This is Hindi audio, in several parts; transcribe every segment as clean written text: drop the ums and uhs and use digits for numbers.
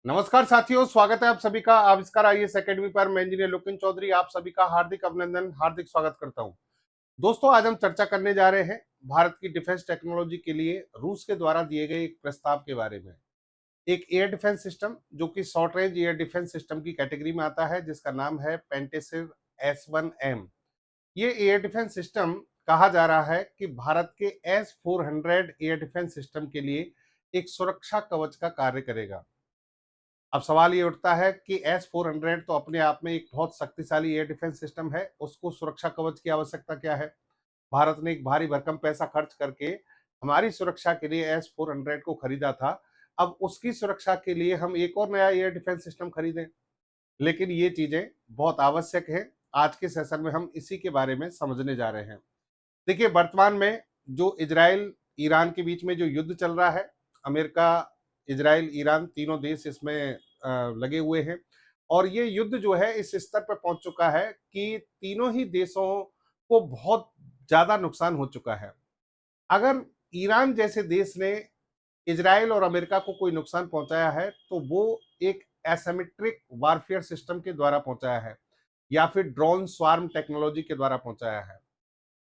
नमस्कार साथियों, स्वागत है आप सभी का आविष्कार आईएएस एकेडमी पर। मैं इंजीनियर लोकेन चौधरी आप सभी का हार्दिक अभिनंदन, हार्दिक स्वागत करता हूं। दोस्तों, आज हम चर्चा करने जा रहे हैं भारत की डिफेंस टेक्नोलॉजी के लिए रूस के द्वारा दिए गए एक प्रस्ताव के बारे में। एक एयर डिफेंस सिस्टम जो कि short range air defence system की कैटेगरी में आता है, जिसका नाम है पेंटेसिर S1M। ये एयर डिफेंस सिस्टम कहा जा रहा है कि भारत के S-400 एयर डिफेंस सिस्टम के लिए एक सुरक्षा कवच का कार्य करेगा। अब सवाल ये उठता है कि S-400 तो अपने आप में एक बहुत शक्तिशाली एयर डिफेंस सिस्टम है, उसको सुरक्षा कवच की आवश्यकता क्या है? भारत ने एक भारी भरकम पैसा खर्च करके हमारी सुरक्षा के लिए S-400 को खरीदा था। अब उसकी सुरक्षा के लिए हम एक और नया एयर डिफेंस सिस्टम खरीदें, लेकिन ये चीजें बहुत आवश्यक है। आज के सेशन में हम इसी के बारे में समझने जा रहे हैं। देखिए, वर्तमान में जो इजराइल ईरान के बीच में जो युद्ध चल रहा है, अमेरिका, इजराइल, ईरान तीनों देश इसमें लगे हुए हैं और ये युद्ध जो है इस स्तर पर पहुंच चुका है कि तीनों ही देशों को बहुत ज्यादा नुकसान हो चुका है। अगर ईरान जैसे देश ने इजराइल और अमेरिका को कोई नुकसान पहुंचाया है तो वो एक एसिमेट्रिक वारफेयर सिस्टम के द्वारा पहुंचाया है या फिर ड्रोन स्वार्म टेक्नोलॉजी के द्वारा पहुंचाया है।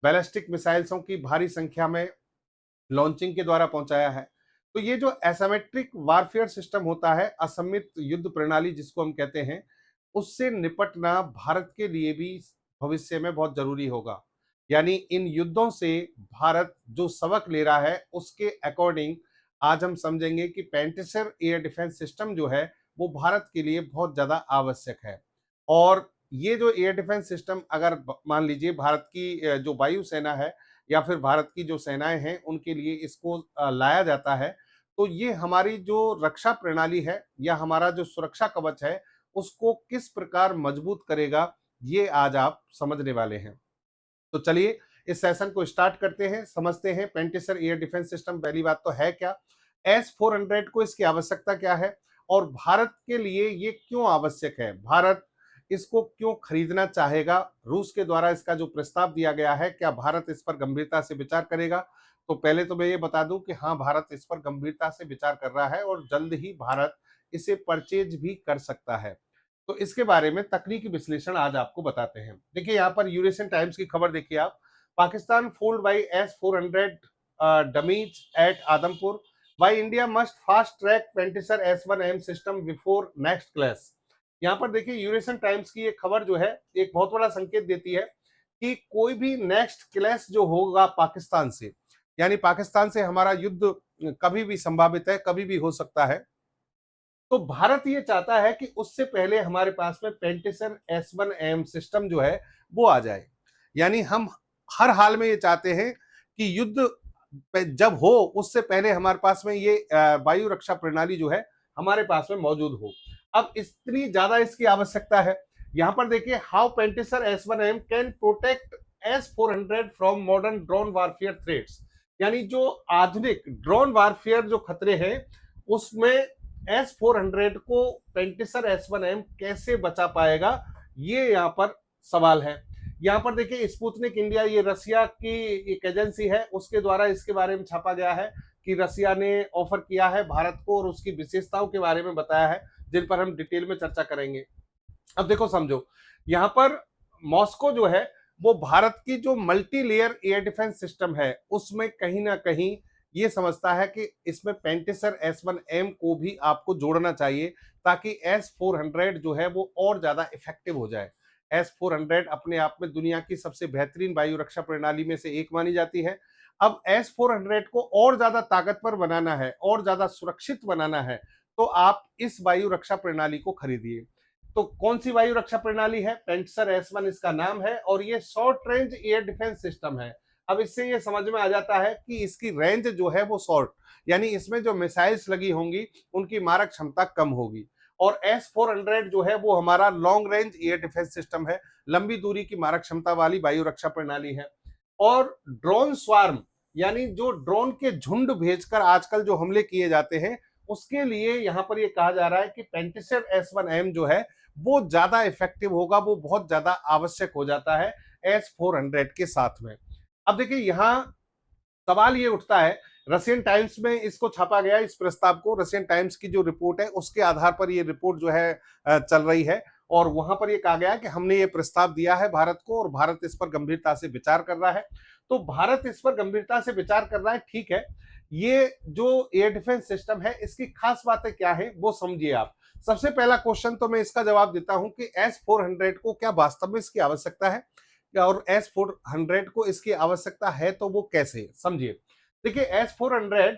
बैलिस्टिक मिसाइल्सों की भारी संख्या में लॉन्चिंग के द्वारा पहुंचाया है। तो ये जो एसिमेट्रिक वारफेयर सिस्टम होता है, असममित युद्ध प्रणाली जिसको हम कहते हैं, उससे निपटना भारत के लिए भी भविष्य में बहुत जरूरी होगा। यानी इन युद्धों से भारत जो सबक ले रहा है उसके अकॉर्डिंग आज हम समझेंगे कि पेंटेसर एयर डिफेंस सिस्टम जो है वो भारत के लिए बहुत ज्यादा आवश्यक है। और ये जो एयर डिफेंस सिस्टम अगर मान लीजिए भारत की जो वायुसेना है या फिर भारत की जो सेनाएं हैं उनके लिए इसको लाया जाता है, तो ये हमारी जो रक्षा प्रणाली है या हमारा जो सुरक्षा कवच है उसको किस प्रकार मजबूत करेगा, ये आज आप समझने वाले हैं। तो चलिए इस सेशन को स्टार्ट करते हैं, समझते हैं पेंटेसर एयर डिफेंस सिस्टम पहली बात तो है क्या, S-400 को इसकी आवश्यकता क्या है और भारत के लिए ये क्यों आवश्यक है, भारत इसको क्यों खरीदना चाहेगा, रूस के द्वारा इसका जो प्रस्ताव दिया गया है क्या भारत इस पर गंभीरता से विचार करेगा। तो पहले तो मैं ये बता दूं कि हाँ, भारत इस पर गंभीरता से विचार कर रहा है और जल्द ही भारत इसे परचेज भी कर सकता है। तो इसके बारे में तकनीकी विश्लेषण आज आपको बताते हैं। देखिए, यहाँ पर यूरेशियन टाइम्स की खबर देखिए आप, Pakistan fooled by S-400 dummies at Adampur, why India must fast track Pantsir S-1M system before next class. यहाँ पर देखिए, यूरेशियन टाइम्स की एक खबर जो है एक बहुत बड़ा संकेत देती है कि कोई भी नेक्स्ट क्लैश जो होगा पाकिस्तान से, यानी पाकिस्तान से हमारा युद्ध कभी भी संभावित है, कभी भी हो सकता है। तो भारत ये चाहता है कि उससे पहले हमारे पास में पेंटेसन S-1M सिस्टम जो है वो आ जाए। यानी हम हर हाल में ये चाहते हैं कि युद्ध जब हो उससे पहले हमारे पास में ये वायु रक्षा प्रणाली जो है हमारे पास में मौजूद हो। अब इतनी ज्यादा इसकी आवश्यकता है। यहाँ पर देखिए, how Pantsir S-1M can protect S-400 from modern drone warfare threats. यानी जो आधुनिक ड्रोन वारफेयर जो खतरे हैं उसमें S-400 को पेंटेसर S-1M कैसे बचा पाएगा, ये यहाँ पर सवाल है। यहाँ पर देखिए, स्पुतनिक इंडिया, ये रसिया की एक एजेंसी है, उसके द्वारा इसके बारे में छापा गया है कि रसिया ने ऑफर किया है भारत को और उसकी विशेषताओं के बारे में बताया है, जिन पर हम डिटेल में चर्चा करेंगे। अब देखो समझो, यहाँ पर मॉस्को जो है वो भारत की जो multi layer air defence system है उसमें कहीं ना कहीं ये समझता है कि इसमें पेंटेसर S-1M को भी आपको जोड़ना चाहिए ताकि S-400 जो है वो और ज्यादा इफेक्टिव हो जाए। S-400 अपने आप में दुनिया की सबसे बेहतरीन वायु रक्षा प्रणाली में से एक मानी जाती है। अब S-400 को और ज्यादा ताकतवर बनाना है और ज्यादा सुरक्षित बनाना है, तो आप इस वायु रक्षा प्रणाली को खरीदिए। तो कौन सी वायु रक्षा प्रणाली है, पेंटेसर S-1 इसका नाम है और ये short range air defence system है। अब इससे ये समझ में आ जाता है कि इसकी रेंज जो है वो शॉर्ट, यानी इसमें जो मिसाइल्स लगी होंगी उनकी मारक क्षमता कम होगी। और S-400 जो है वो हमारा long range air defence system है, लंबी दूरी की मारक क्षमता वाली वायु रक्षा प्रणाली है। और ड्रोन स्वार्म, यानी जो ड्रोन के झुंड भेजकर आजकल जो हमले किए जाते हैं उसके लिए यहाँ पर ये कहा जा रहा है कि पेंटेसर S-1M जो है वो ज्यादा इफेक्टिव होगा, वो बहुत ज्यादा आवश्यक हो जाता है S-400 के साथ में। अब देखिए, यहाँ सवाल ये उठता है रशियन टाइम्स में इसको छापा गया, इस प्रस्ताव को रशियन टाइम्स की जो रिपोर्ट है उसके आधार पर ये रिपोर्ट जो है चल रही है। और वहां पर ये कहा गया कि हमने ये प्रस्ताव दिया है भारत को और भारत इस पर गंभीरता से विचार कर रहा है। तो भारत इस पर गंभीरता से विचार कर रहा है, ठीक है। ये जो एयर डिफेंस सिस्टम है इसकी खास बातें क्या है वो समझिए आप। सबसे पहला क्वेश्चन तो मैं इसका जवाब देता हूं कि S-400 को क्या वास्तव में इसकी आवश्यकता है, और S-400 को इसकी आवश्यकता है तो वो कैसे, समझिए। देखिए S-400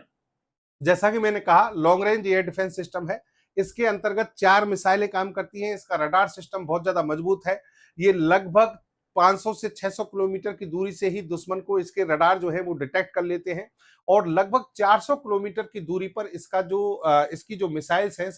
जैसा कि मैंने कहा long range air defence system है। इसके अंतर्गत 4 मिसाइलें काम करती हैं। इसका रडार सिस्टम बहुत ज्यादा मजबूत है। ये लगभग 500 से 600 किलोमीटर की दूरी से ही दुश्मन को इसके रडार जो है वो डिटेक्ट कर लेते हैं। और लगभग 400 किलोमीटर की दूरी पर इसका जो इसकी जो मिसाइल्स हैं,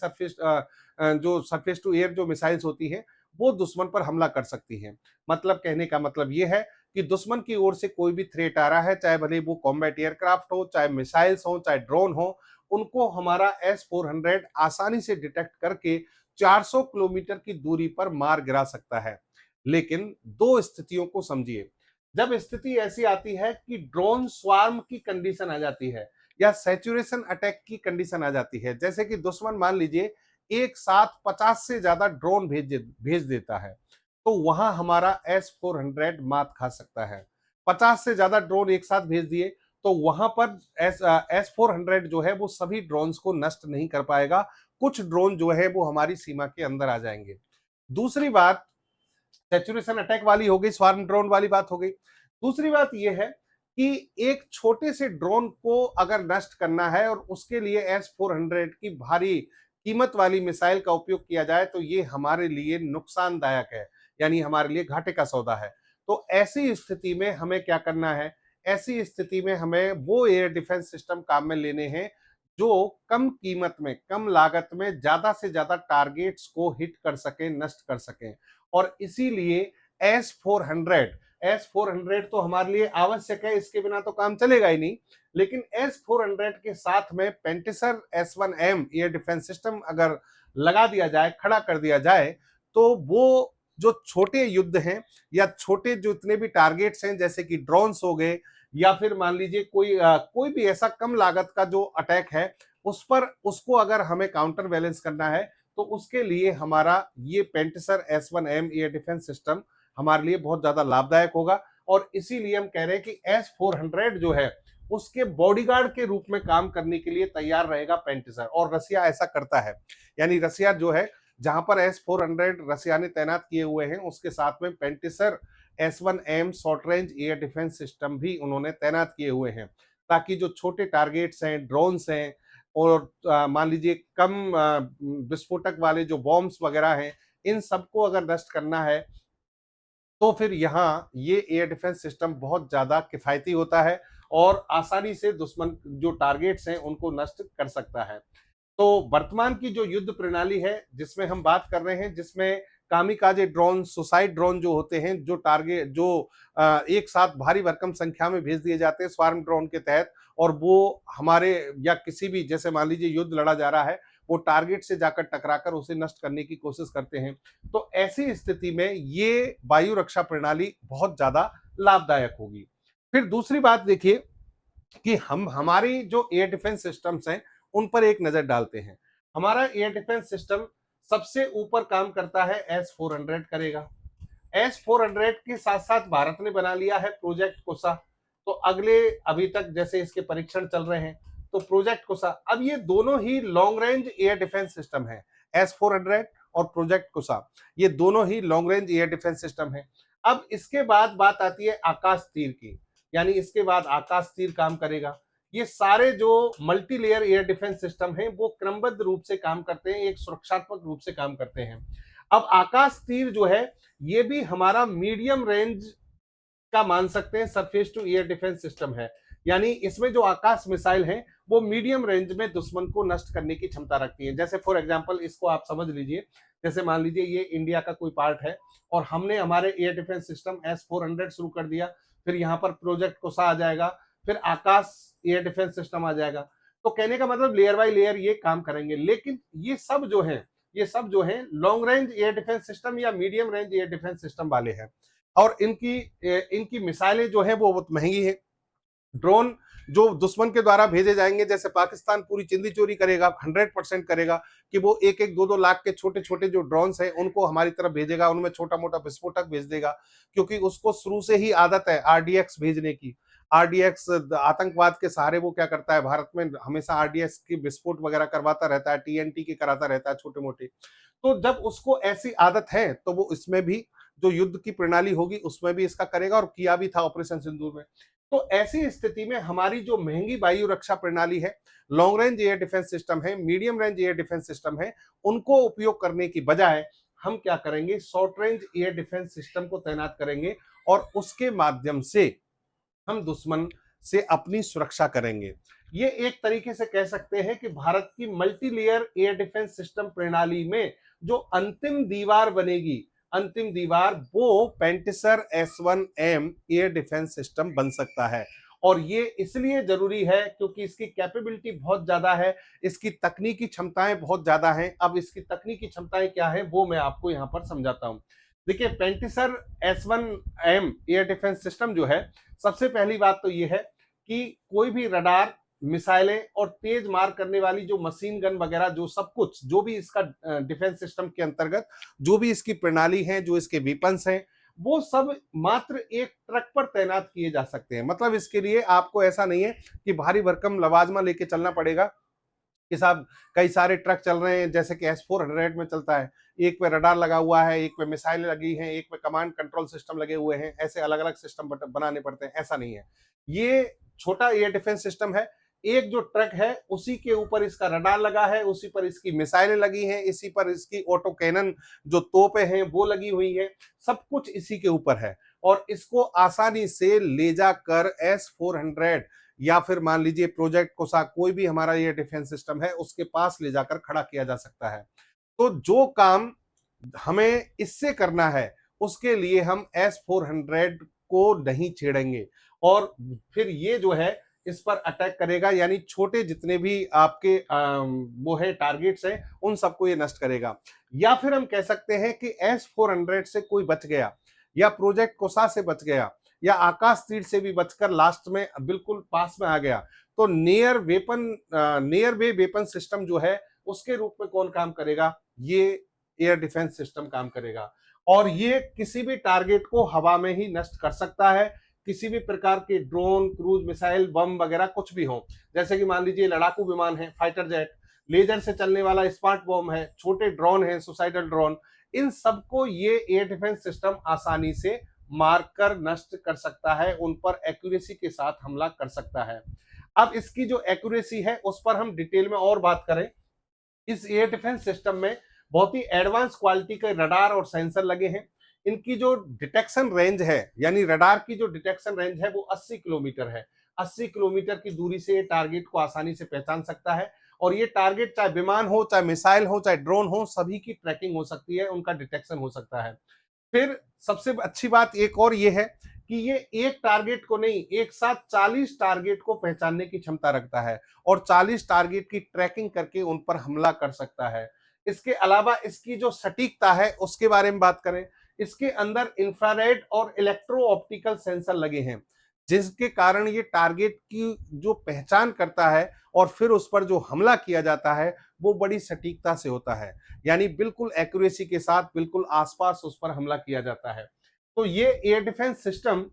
जो सरफेस टू एयर जो मिसाइल्स होती हैं वो दुश्मन पर हमला कर सकती हैं। मतलब कहने का मतलब ये है कि दुश्मन की ओर से कोई भी थ्रेट आ रहा है, चाहे भले वो कॉम्बैट एयरक्राफ्ट हो, चाहे मिसाइल्स हो, चाहे ड्रोन हो, उनको हमारा S-400 आसानी से डिटेक्ट करके 400 किलोमीटर की दूरी पर मार गिरा सकता है। लेकिन दो स्थितियों को समझिए। जब स्थिति ऐसी आती है कि ड्रोन स्वार्म की कंडीशन आ जाती है या सैचुरेशन अटैक की कंडीशन आ जाती है, जैसे कि दुश्मन मान लीजिए एक साथ 50 से ज्यादा ड्रोन भेज देता है, तो वहां हमारा S-400 मात खा सकता है। 50 से ज्यादा ड्रोन एक साथ भेज दिए तो वहां पर S-400 जो है वो सभी ड्रोन्स को नष्ट नहीं कर पाएगा। कुछ ड्रोन जो है वो हमारी सीमा के अंदर आ जाएंगे। दूसरी बात सैचुरेशन अटैक वाली हो गई, स्वार्म ड्रोन वाली बात हो गई। दूसरी बात यह है कि एक छोटे से ड्रोन को अगर नष्ट करना है और उसके लिए S-400 की भारी कीमत वाली मिसाइल का उपयोग किया जाए तो ये हमारे लिए नुकसानदायक है, यानी हमारे लिए घाटे का सौदा है। तो ऐसी स्थिति में हमें क्या करना है? ऐसी स्थिति में हमें वो एयर डिफेंस सिस्टम काम में लेने हैं जो कम कीमत में, कम लागत में ज्यादा से ज्यादा टारगेट्स को हिट कर सके, नष्ट कर सके। और इसीलिए एस 400 तो हमारे लिए आवश्यक है, इसके बिना तो काम चलेगा ही नहीं। लेकिन S-400 के साथ में पेंटिसर S-1M एयर डिफेंस सिस्टम अगर लगा दिया जाए, खड़ा कर दिया जाए, तो वो जो छोटे युद्ध हैं या छोटे जो इतने भी टारगेट्स हैं जैसे कि ड्रोन्स हो गए या फिर मान लीजिए कोई भी ऐसा कम लागत का जो अटैक है उस पर उसको अगर हमें काउंटर बैलेंस करना है तो उसके लिए हमारा ये पेंटिसर S-1M एयर डिफेंस सिस्टम हमारे लिए बहुत ज्यादा लाभदायक होगा। और इसीलिए हम कह रहे हैं कि S-400 जो है उसके बॉडीगार्ड के रूप में काम करने के लिए तैयार रहेगा पेंटिसर, और रसिया ऐसा करता है। यानी रसिया जो है जहां पर S-400 रसिया ने तैनात किए हुए हैं उसके साथ में पेंटिसर S-1M short range air defence system भी उन्होंने तैनात किए हुए हैं, ताकि जो छोटे टारगेट्स हैं, ड्रोन्स हैं और मान लीजिए कम विस्फोटक वाले जो बॉम्ब्स वगैरह हैं, इन सबको अगर नष्ट करना है तो फिर यहाँ ये एयर डिफेंस सिस्टम बहुत ज्यादा किफायती होता है और आसानी से दुश्मन जो टारगेट्स हैं उनको नष्ट कर सकता है। तो वर्तमान की जो युद्ध प्रणाली है जिसमें हम बात कर रहे हैं, जिसमें कामिकाजे ड्रोन, सुसाइड ड्रोन जो होते हैं, जो टारगेट जो एक साथ भारी भरकम संख्या में भेज दिए जाते हैं स्वार्म ड्रोन के तहत, और वो हमारे या किसी भी, जैसे मान लीजिए युद्ध लड़ा जा रहा है, वो टारगेट से जाकर टकराकर उसे नष्ट करने की कोशिश करते हैं। तो ऐसी स्थिति में ये वायु रक्षा प्रणाली बहुत ज्यादा लाभदायक होगी। फिर दूसरी बात देखिए कि हम हमारी जो एयर डिफेंस सिस्टम्स हैं उन पर एक नजर डालते हैं। हमारा एयर डिफेंस सिस्टम सबसे ऊपर काम करता है S-400 करेगा। S-400 के साथ साथ भारत ने बना लिया है प्रोजेक्ट कुसा। तो अगले, अभी तक जैसे इसके परीक्षण चल रहे हैं, तो प्रोजेक्ट कुसा, अब ये दोनों ही long range air defence system है। S-400 और प्रोजेक्ट कुसा, ये दोनों ही long range air defence system है। अब इसके बाद बात आती है आकाश तीर की, यानी इसके बाद आकाश तीर काम करेगा। ये सारे जो multi layer air defence system हैं वो क्रमबद्ध रूप से काम करते हैं, एक सुरक्षात्मक रूप से काम करते हैं। अब आकाश तीर जो है ये भी हमारा मीडियम रेंज का मान सकते हैं surface to air defence system है। यानी इसमें जो आकाश मिसाइल हैं वो मीडियम रेंज में दुश्मन को नष्ट करने की क्षमता रखती है। जैसे फॉर एग्जांपल इसको आप समझ लीजिए, जैसे मान लीजिए ये इंडिया का कोई पार्ट है और हमने हमारे एयर डिफेंस सिस्टम S-400 शुरू कर दिया, फिर यहाँ पर प्रोजेक्ट कोसा आ जाएगा, फिर आकाश एयर डिफेंस सिस्टम आ जाएगा। तो कहने का मतलब लेयर बाय लेयर ये काम करेंगे। लेकिन ये सब जो है long range air defence system या medium range air defence system वाले हैं। और इनकी इनकी मिसाइलें जो है वो बहुत महंगी है। ड्रोन जो दुश्मन के द्वारा भेजे जाएंगे, जैसे पाकिस्तान पूरी चिंदी चोरी करेगा, 100% करेगा कि वो एक एक दो दो लाख के छोटे छोटे जो ड्रोन्स हैं उनको हमारी तरफ भेजेगा, उनमें छोटा मोटा विस्फोटक भेज देगा, क्योंकि उसको शुरू से ही आदत है आरडीएक्स भेजने की। आरडीएक्स आतंकवाद के सहारे वो क्या करता है, भारत में हमेशा आरडीएक्स की विस्फोट वगैरह करवाता रहता है, टीएनटी के कराता रहता है छोटे मोटे। तो जब उसको ऐसी आदत है तो वो इसमें भी जो युद्ध की प्रणाली होगी उसमें भी इसका करेगा, और किया भी था ऑपरेशन सिंदूर में। तो ऐसी स्थिति में हमारी जो महंगी वायु रक्षा प्रणाली है, long range air defence system है, medium range air defence system है, उनको उपयोग करने की बजाय हम क्या करेंगे, short range air defence system को तैनात करेंगे, और उसके माध्यम से हम दुश्मन से अपनी सुरक्षा करेंगे। ये एक तरीके से कह सकते हैं कि भारत की multi layer air defence system प्रणाली में जो अंतिम दीवार बनेगी, अंतिम दीवार वो पेंटिसर S1M एयर डिफेंस सिस्टम बन सकता है। और ये इसलिए जरूरी है क्योंकि इसकी कैपेबिलिटी बहुत ज्यादा है, इसकी तकनीकी क्षमताएं बहुत ज्यादा हैं। अब इसकी तकनीकी क्षमताएं क्या है वो मैं आपको यहां पर समझाता हूं। देखिए, पेंटिसर S1M एयर डिफेंस सिस्टम जो है, सबसे पहली बात तो ये है कि कोई भी रडार, मिसाइलें और तेज मार करने वाली जो मशीन गन वगैरह, जो सब कुछ जो भी इसका डिफेंस सिस्टम के अंतर्गत जो भी इसकी प्रणाली है, जो इसके वेपन्स हैं, वो सब मात्र एक ट्रक पर तैनात किए जा सकते हैं। मतलब इसके लिए आपको ऐसा नहीं है कि भारी भरकम लवाजमा लेके चलना पड़ेगा कि साहब कई सारे ट्रक चल रहे हैं, जैसे कि S400 में चलता है, एक पे रडार लगा हुआ है, एक पे मिसाइल लगी है, एक पे कमांड कंट्रोल सिस्टम लगे हुए हैं, ऐसे अलग अलग सिस्टम बनाने पड़ते हैं। ऐसा नहीं है, ये छोटा एयर डिफेंस सिस्टम है। एक जो ट्रक है उसी के ऊपर इसका रडार लगा है, उसी पर इसकी मिसाइलें लगी हैं, इसी पर इसकी ऑटो कैनन जो तोपें हैं वो लगी हुई है, सब कुछ इसी के ऊपर है। और इसको आसानी से ले जाकर S400 या फिर मान लीजिए प्रोजेक्ट कोसा, कोई भी हमारा ये डिफेंस सिस्टम है उसके पास ले जाकर खड़ा किया जा सकता है। तो जो काम हमें इससे करना है उसके लिए हम S400 को नहीं छेड़ेंगे, और फिर ये जो है इस पर अटैक करेगा, यानी छोटे जितने भी आपके वो है टारगेट्स हैं उन सबको ये नष्ट करेगा। या फिर हम कह सकते हैं कि S400 से कोई बच गया, या प्रोजेक्ट कोसा से बच गया, या आकाश तीर से भी बचकर लास्ट में बिल्कुल पास में आ गया, तो नियर वे वेपन सिस्टम जो है उसके रूप में कौन काम करेगा, ये एयर डिफेंस सिस्टम काम करेगा। और ये किसी भी टारगेट को हवा में ही नष्ट कर सकता है, किसी भी प्रकार के ड्रोन, क्रूज मिसाइल, बम वगैरह कुछ भी हो, जैसे कि मान लीजिए लड़ाकू विमान है, फाइटर जेट, लेजर से चलने वाला स्मार्ट बम है, छोटे ड्रोन है, सुसाइडल ड्रोन, इन सबको ये एयर डिफेंस सिस्टम आसानी से मारकर नष्ट कर सकता है, उन पर एक्यूरेसी के साथ हमला कर सकता है। अब इसकी जो एक्यूरेसी है उस पर हम डिटेल में और बात करें। इस एयर डिफेंस सिस्टम में बहुत ही एडवांस क्वालिटी के रडार और सेंसर लगे हैं। इनकी जो डिटेक्शन रेंज है, यानी रडार की जो डिटेक्शन रेंज है वो 80 किलोमीटर है। 80 किलोमीटर की दूरी से ये टारगेट को आसानी से पहचान सकता है, और ये टारगेट चाहे विमान हो, चाहे मिसाइल हो, चाहे ड्रोन हो, सभी की ट्रैकिंग हो सकती है, उनका डिटेक्शन हो सकता है। फिर सबसे अच्छी बात एक और ये है कि ये एक टारगेट को नहीं, एक साथ 40 टारगेट को पहचानने की क्षमता रखता है, और 40 टारगेट की ट्रैकिंग करके उन पर हमला कर सकता है। इसके अलावा इसकी जो सटीकता है उसके बारे में बात करें, इसके अंदर इंफ्रारेड और इलेक्ट्रो ऑप्टिकल सेंसर लगे हैं, जिसके कारण ये टारगेट की जो पहचान करता है और फिर उस पर जो हमला किया जाता है वो बड़ी सटीकता से होता है, यानी बिल्कुल एक्यूरेसी के साथ बिल्कुल आसपास उस पर हमला किया जाता है। तो ये एयर डिफेंस सिस्टम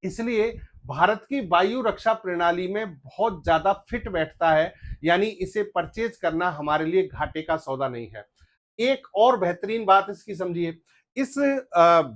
इसलिए भारत की वायु रक्षा प्रणाली में बहुत ज्यादा फिट बैठता है, यानी इसे परचेज करना हमारे लिए घाटे का सौदा नहीं है। एक और बेहतरीन बात इसकी समझिए, इस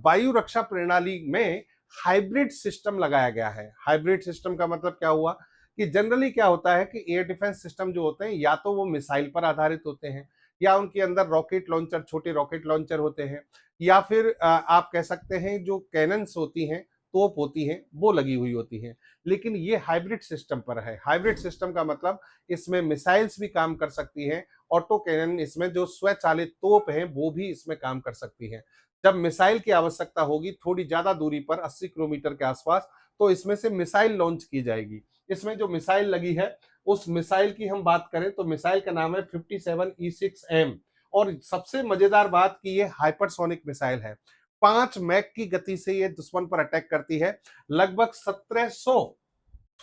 वायु रक्षा प्रणाली में हाइब्रिड सिस्टम लगाया गया है। हाइब्रिड सिस्टम का मतलब क्या हुआ कि जनरली क्या होता है कि एयर डिफेंस सिस्टम जो होते हैं या तो वो मिसाइल पर आधारित होते हैं, या उनके अंदर रॉकेट लॉन्चर, छोटे रॉकेट लॉन्चर होते हैं, या फिर आप कह सकते हैं जो कैनन्स होती हैं, तोप होती हैं, वो लगी हुई होती हैं। लेकिन ये हाइब्रिड सिस्टम पर है। हाइब्रिड सिस्टम का मतलब इसमें मिसाइल्स भी काम कर सकती हैं, ऑटो कैनन, इसमें जो स्वचालित तोप हैं वो भी इसमें काम कर सकती हैं। जब मिसाइल की आवश्यकता होगी थोड़ी ज्यादा दूरी पर 80 किलोमीटर के आसपास, तो इसमें से मिसाइल लॉन्च की जाएगी। इसमें जो मिसाइल लगी है उस मिसाइल की हम बात करें तो मिसाइल का नाम है 57E6M, और सबसे मजेदार बात कि ये हाइपरसोनिक मिसाइल है। 5 मैक की गति से ये दुश्मन पर अटैक करती है। लगभग 1700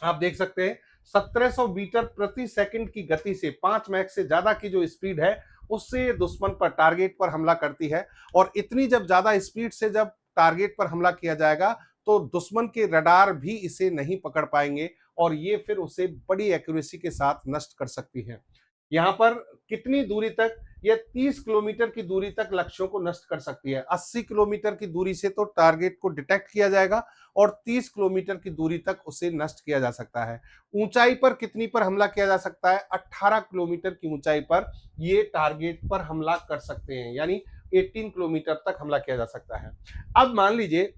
आप देख सकते हैं 1700 मीटर प्रति सेकंड की गति से 5 मैक से ज्यादा की जो स्पीड है उससे दुश्मन पर टारगेट पर हमला करती है। और इतनी जब ज्यादा स्पीड से जब टारगेट पर हमला किया जाएगा तो दुश्मन के रडार भी इसे नहीं पकड़ पाएंगे और ये फिर उसे बड़ी एक्यूरेसी के साथ नष्ट कर सकती है। यहाँ पर कितनी दूरी तक, ये 30 किलोमीटर की दूरी तक लक्ष्यों को नष्ट कर सकती है। 80 किलोमीटर की दूरी से तो टारगेट को डिटेक्ट किया जाएगा और 30 किलोमीटर की दूरी तक उसे नष्ट किया जा सकता है। ऊंचाई पर कितनी पर हमला किया जा सकता है? 18 किलोमीटर की ऊंचाई पर ये टारगेट पर हमला कर सकते हैं, यानी 18 किलोमीटर तक हमला किया जा सकता है। अब मान लीजिए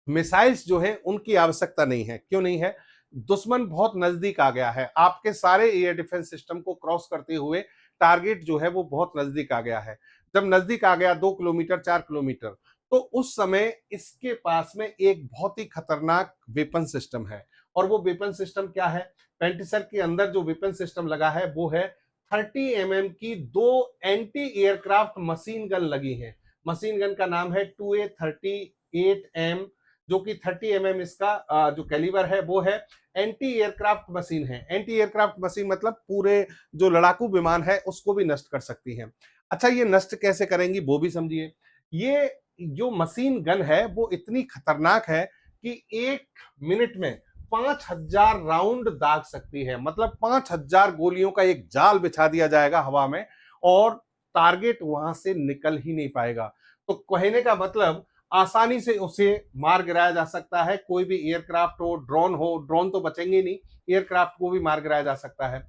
मिसाइल्स जो है उनकी आवश्यकता नहीं है। क्यों नहीं है? दुश्मन बहुत नजदीक आ गया है, आपके सारे एयर डिफेंस सिस्टम को क्रॉस करते हुए टारगेट जो है वो बहुत नजदीक आ गया है। जब नजदीक आ गया 2 किलोमीटर 4 किलोमीटर, तो उस समय इसके पास में एक बहुत ही खतरनाक वेपन सिस्टम है। और वो वेपन सिस्टम क्या है? पेंटिसर के अंदर जो वेपन सिस्टम लगा है वो है 30 की दो एंटी एयरक्राफ्ट मशीन गन लगी है। मशीन गन का नाम है 2A38M, जो कि 30 इसका जो कैलिबर है वो है। एंटी एयरक्राफ्ट मशीन है। एंटी एयरक्राफ्ट मशीन मतलब पूरे जो लड़ाकू विमान है उसको भी नष्ट कर सकती है। अच्छा, ये नष्ट कैसे करेंगी वो भी समझिए। ये जो मशीन गन है वो इतनी खतरनाक है कि 1 मिनट में 5000 राउंड दाग सकती है। मतलब 5000 गोलियों का एक जाल बिछा दिया जाएगा हवा में और टारगेट वहां से निकल ही नहीं पाएगा। तो कहने का मतलब आसानी से उसे मार गिराया जा सकता है। कोई भी एयरक्राफ्ट हो, ड्रोन तो बचेंगे नहीं, एयरक्राफ्ट को भी मार गिराया जा सकता है।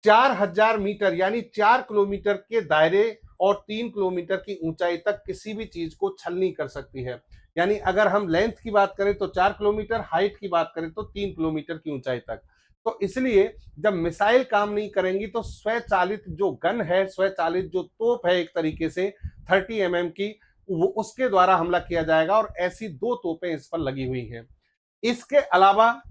4000 मीटर यानी 4 किलोमीटर के दायरे और 3 किलोमीटर की ऊंचाई तक किसी भी चीज को छलनी कर सकती है। यानी अगर हम लेंथ की बात करें तो 4 किलोमीटर, हाइट की बात करें तो 3 किलोमीटर की ऊंचाई तक। तो इसलिए जब मिसाइल काम नहीं करेंगी तो स्वचालित जो गन है, स्वचालित जो तोप है एक तरीके से 30 की, वो उसके द्वारा हमला किया जाएगा। और ऐसी दो तोपें इस पर लगी हुई हैं। इसके अलावा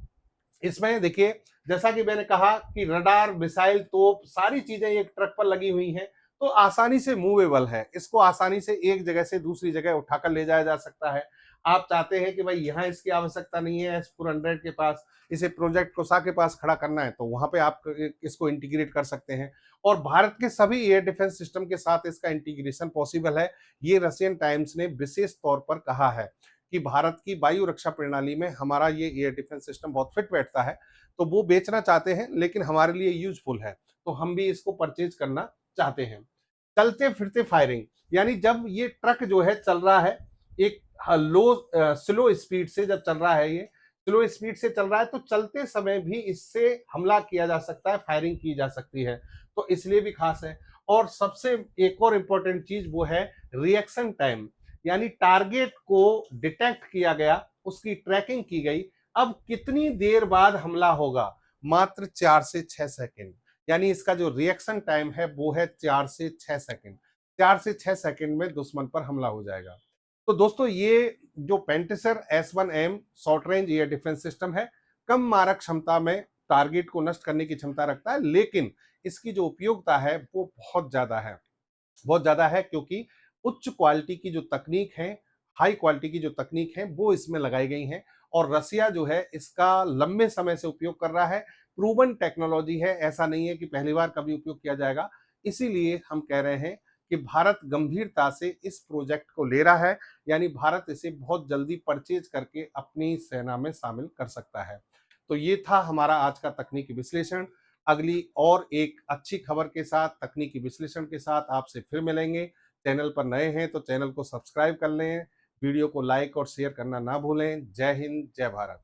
इसमें देखिए, जैसा कि मैंने कहा कि रडार, मिसाइल, तोप सारी चीजें एक ट्रक पर लगी हुई हैं, तो आसानी से मूवेबल है। इसको आसानी से एक जगह से दूसरी जगह उठाकर ले जाया जा सकता है। आप चाहते हैं कि भाई यहाँ इसकी आवश्यकता नहीं है S-400 के पास, इसे प्रोजेक्ट कोसा के पास खड़ा करना है, तो वहां पे आप इसको इंटीग्रेट कर सकते हैं। और भारत के सभी एयर डिफेंस सिस्टम के साथ इसका इंटीग्रेशन पॉसिबल है। ये रशियन टाइम्स ने विशेष तौर पर कहा है कि भारत की वायु रक्षा प्रणाली में हमारा ये एयर डिफेंस सिस्टम बहुत फिट बैठता है। तो वो बेचना चाहते हैं लेकिन हमारे लिए यूजफुल है, तो हम भी इसको परचेज करना चाहते हैं। चलते फिरते फायरिंग, यानी जब ये ट्रक जो है चल रहा है एक लो स्लो स्पीड से, जब चल रहा है, ये स्लो स्पीड से चल रहा है, तो चलते समय भी इससे हमला किया जा सकता है, फायरिंग की जा सकती है। तो इसलिए भी खास है। और सबसे एक और इंपॉर्टेंट चीज वो है रिएक्शन टाइम, यानी टारगेट को डिटेक्ट किया गया, उसकी ट्रैकिंग की गई, अब कितनी देर बाद हमला होगा? मात्र 4 से 6 सेकंड। यानी इसका जो रिएक्शन टाइम है वो है 4 से 6 सेकंड। 4 से 6 सेकंड में दुश्मन पर हमला हो जाएगा। तो दोस्तों, ये जो पेंटिसर S-1M short range air defence system है, कम मारक क्षमता में टारगेट को नष्ट करने की क्षमता रखता है, लेकिन इसकी जो उपयोगिता है वो बहुत ज्यादा है। बहुत ज्यादा है क्योंकि उच्च क्वालिटी की जो तकनीक है, हाई क्वालिटी की जो तकनीक है वो इसमें लगाई गई है। और रसिया जो है इसका लंबे समय से उपयोग कर रहा है। प्रूवन टेक्नोलॉजी है, ऐसा नहीं है कि पहली बार कभी उपयोग किया जाएगा। इसीलिए हम कह रहे हैं कि भारत गंभीरता से इस प्रोजेक्ट को ले रहा है, यानी भारत इसे बहुत जल्दी परचेज करके अपनी सेना में शामिल कर सकता है। तो ये था हमारा आज का तकनीकी विश्लेषण। अगली और एक अच्छी खबर के साथ, तकनीकी विश्लेषण के साथ आपसे फिर मिलेंगे। चैनल पर नए हैं तो चैनल को सब्सक्राइब कर लें, वीडियो को लाइक और शेयर करना ना भूलें। जय हिंद, जय भारत।